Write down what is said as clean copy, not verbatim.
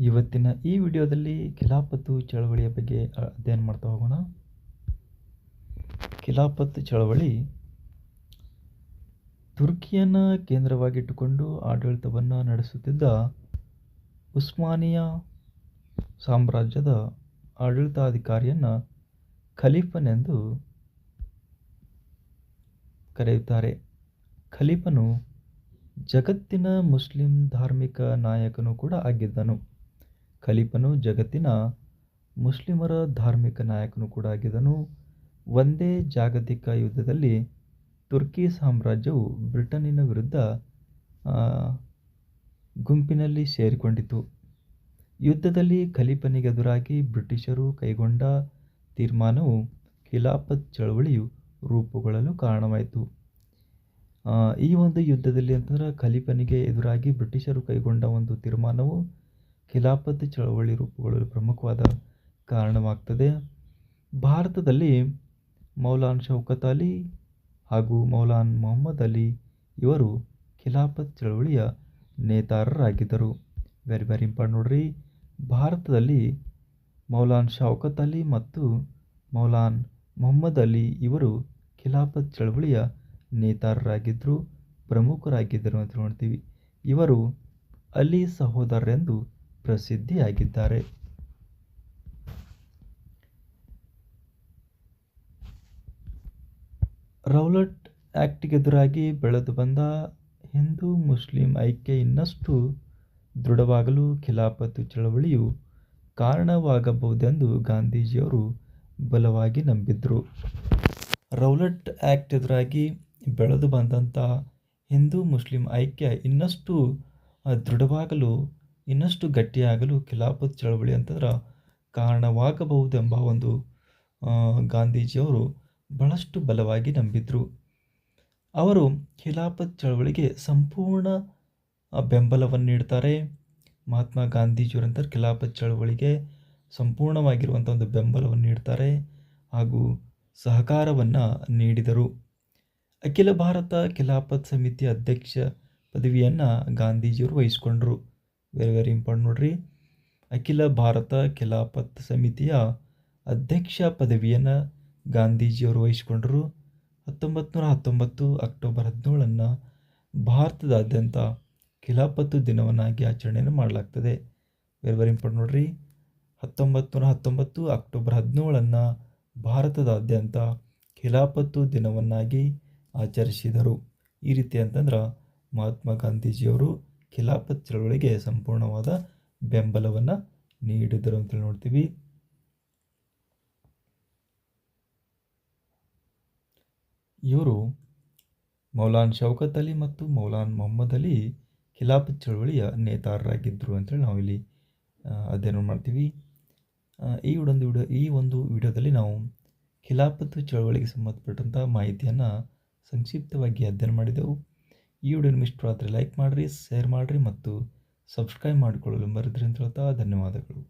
ಇವತ್ತಿನ ಈ ವಿಡಿಯೋದಲ್ಲಿ ಖಿಲಾಫತ್ ಚಳವಳಿಯ ಬಗ್ಗೆ ಅಧ್ಯಯನ ಮಾಡ್ತಾ ಹೋಗೋಣ. ಖಿಲಾಫತ್ ಚಳವಳಿ ತುರ್ಕಿಯನ್ನು ಕೇಂದ್ರವಾಗಿಟ್ಟುಕೊಂಡು ಆಡಳಿತವನ್ನು ನಡೆಸುತ್ತಿದ್ದ ಉಸ್ಮಾನಿಯಾ ಸಾಮ್ರಾಜ್ಯದ ಆಡಳಿತಾಧಿಕಾರಿಯನ್ನು ಖಲೀಫನೆಂದು ಕರೆಯುತ್ತಾರೆ. ಖಲೀಫನು ಜಗತ್ತಿನ ಮುಸ್ಲಿಂ ಧಾರ್ಮಿಕ ನಾಯಕನು ಕೂಡ ಆಗಿದ್ದನು. ಖಲೀಫನು ಜಗತ್ತಿನ ಮುಸ್ಲಿಮರ ಧಾರ್ಮಿಕ ನಾಯಕನು ಕೂಡ ಆಗಿದ್ದನು. ಒಂದೇ ಜಾಗತಿಕ ಯುದ್ಧದಲ್ಲಿ ತುರ್ಕಿ ಸಾಮ್ರಾಜ್ಯವು ಬ್ರಿಟನ್ನಿನ ವಿರುದ್ಧ ಗುಂಪಿನಲ್ಲಿ ಸೇರಿಕೊಂಡಿತು. ಯುದ್ಧದಲ್ಲಿ ಖಲೀಫನಿಗೆ ಎದುರಾಗಿ ಬ್ರಿಟಿಷರು ಕೈಗೊಂಡ ತೀರ್ಮಾನವು ಖಿಲಾಫತ್ ಚಳವಳಿಯು ರೂಪುಗೊಳ್ಳಲು ಕಾರಣವಾಯಿತು. ಈ ಒಂದು ಯುದ್ಧದಲ್ಲಿ ಅಂತಂದ್ರೆ ಖಲೀಫನಿಗೆ ಎದುರಾಗಿ ಬ್ರಿಟಿಷರು ಕೈಗೊಂಡ ಒಂದು ತೀರ್ಮಾನವು ಖಿಲಾಫತ್ ಚಳವಳಿ ರೂಪುಗೊಳ್ಳಲು ಪ್ರಮುಖವಾದ ಕಾರಣವಾಗ್ತದೆ. ಭಾರತದಲ್ಲಿ ಮೌಲಾನ್ ಶೌಕತ್ ಅಲಿ ಹಾಗೂ ಮೌಲಾನ್ ಮೊಹಮ್ಮದ್ ಅಲಿ ಇವರು ಖಿಲಾಫತ್ ಚಳವಳಿಯ ನೇತಾರರಾಗಿದ್ದರು. ವೆರಿ ವೆರಿ ಇಂಪಾರ್ಟೆಂಟ್ ನೋಡ್ರಿ. ಭಾರತದಲ್ಲಿ ಮೌಲಾನ್ ಶೌಕತ್ ಅಲಿ ಮತ್ತು ಮೌಲಾನ್ ಮೊಹಮ್ಮದ್ ಅಲಿ ಇವರು ಖಿಲಾಫತ್ ಚಳವಳಿಯ ನೇತಾರರಾಗಿದ್ದರು, ಪ್ರಮುಖರಾಗಿದ್ದರು ಅಂತ ನೋಡ್ತೀವಿ. ಇವರು ಅಲಿ ಸಹೋದರರೆಂದು ಪ್ರಸಿದ್ಧಿಯಾಗಿದ್ದಾರೆ. ರೌಲಟ್ ಆ್ಯಕ್ಟ್ಗೆ ಎದುರಾಗಿ ಬೆಳೆದು ಬಂದ ಹಿಂದೂ ಮುಸ್ಲಿಂ ಐಕ್ಯ ಇನ್ನಷ್ಟು ದೃಢವಾಗಲು ಖಿಲಾಫತ್ ಚಳವಳಿಯು ಕಾರಣವಾಗಬಹುದೆಂದು ಗಾಂಧೀಜಿಯವರು ಬಲವಾಗಿ ನಂಬಿದ್ದರು. ರೌಲಟ್ ಆ್ಯಕ್ಟ್ ಎದುರಾಗಿ ಬೆಳೆದು ಬಂದಂಥ ಹಿಂದೂ ಮುಸ್ಲಿಂ ಐಕ್ಯ ಇನ್ನಷ್ಟು ದೃಢವಾಗಲು, ಇನ್ನಷ್ಟು ಗಟ್ಟಿಯಾಗಲು ಖಿಲಾಫತ್ ಚಳವಳಿ ಅಂತಂದ್ರೆ ಕಾರಣವಾಗಬಹುದೆಂಬ ಒಂದು ಗಾಂಧೀಜಿಯವರು ಬಹಳಷ್ಟು ಬಲವಾಗಿ ನಂಬಿದ್ರು. ಅವರು ಖಿಲಾಫತ್ ಚಳವಳಿಗೆ ಸಂಪೂರ್ಣ ಬೆಂಬಲವನ್ನು ನೀಡ್ತಾರೆ. ಮಹಾತ್ಮ ಗಾಂಧೀಜಿಯವರಂತ ಖಿಲಾಫತ್ ಚಳವಳಿಗೆ ಸಂಪೂರ್ಣವಾಗಿರುವಂಥ ಒಂದು ಬೆಂಬಲವನ್ನು ನೀಡ್ತಾರೆ ಹಾಗೂ ಸಹಕಾರವನ್ನು ನೀಡಿದರು. ಅಖಿಲ ಭಾರತ ಖಿಲಾಫತ್ ಸಮಿತಿ ಅಧ್ಯಕ್ಷ ಪದವಿಯನ್ನು ಗಾಂಧೀಜಿಯವರು ವಹಿಸ್ಕೊಂಡ್ರು. ವೆರಿ ವೆರಿ ಇಂಪಾರ್ಟೆಂಟ್ ನೋಡ್ರಿ. ಅಖಿಲ ಭಾರತ ಖಿಲಾಫತ್ ಸಮಿತಿಯ ಅಧ್ಯಕ್ಷ ಪದವಿಯನ್ನು ಗಾಂಧೀಜಿಯವರು ವಹಿಸಿಕೊಂಡರು. 1919 ಅಕ್ಟೋಬರ್ 17 ಭಾರತದಾದ್ಯಂತ ಖಿಲಾಫತ್ ದಿನವನ್ನಾಗಿ ಆಚರಣೆಯನ್ನು ಮಾಡಲಾಗ್ತದೆ. ವೆರಿ ವೆರಿ ಇಂಪಾರ್ಟೆಂಟ್ ನೋಡ್ರಿ. 1919 ಅಕ್ಟೋಬರ್ 17 ಭಾರತದಾದ್ಯಂತ ಖಿಲಾಫತ್ ದಿನವನ್ನಾಗಿ ಆಚರಿಸಿದರು. ಈ ರೀತಿ ಅಂತಂದ್ರೆ ಮಹಾತ್ಮ ಗಾಂಧೀಜಿಯವರು ಖಿಲಾಫತ್ ಚಳವಳಿಗೆ ಸಂಪೂರ್ಣವಾದ ಬೆಂಬಲವನ್ನು ನೀಡಿದರು ಅಂತೇಳಿ ನೋಡ್ತೀವಿ. ಇವರು ಮೌಲಾನ್ ಶೌಕತ್ ಅಲಿ ಮತ್ತು ಮೌಲಾನ್ ಮೊಹಮ್ಮದ್ ಅಲಿ ಖಿಲಾಫತ್ ಚಳವಳಿಯ ನೇತಾರರಾಗಿದ್ದರು ಅಂತೇಳಿ ನಾವಿಲ್ಲಿ ಅಧ್ಯಯನ ಮಾಡ್ತೀವಿ. ಈ ಒಂದು ವಿಡಿಯೋದಲ್ಲಿ ನಾವು ಖಿಲಾಫತ್ ಚಳವಳಿಗೆ ಸಂಬಂಧಪಟ್ಟಂಥ ಮಾಹಿತಿಯನ್ನು ಸಂಕ್ಷಿಪ್ತವಾಗಿ ಅಧ್ಯಯನ ಮಾಡಿದೆವು. ಈ ವಿಡಿಯೋ ನಿಮಗೆ ಇಷ್ಟವಾದರೆ ಲೈಕ್ ಮಾಡಿರಿ, ಶೇರ್ ಮಾಡಿರಿ ಮತ್ತು ಸಬ್ಸ್ಕ್ರೈಬ್ ಮಾಡಿಕೊಳ್ಳಲು ಮರೆದ್ರಿ ಅಂತ ಹೇಳ್ತಾ ಧನ್ಯವಾದಗಳು.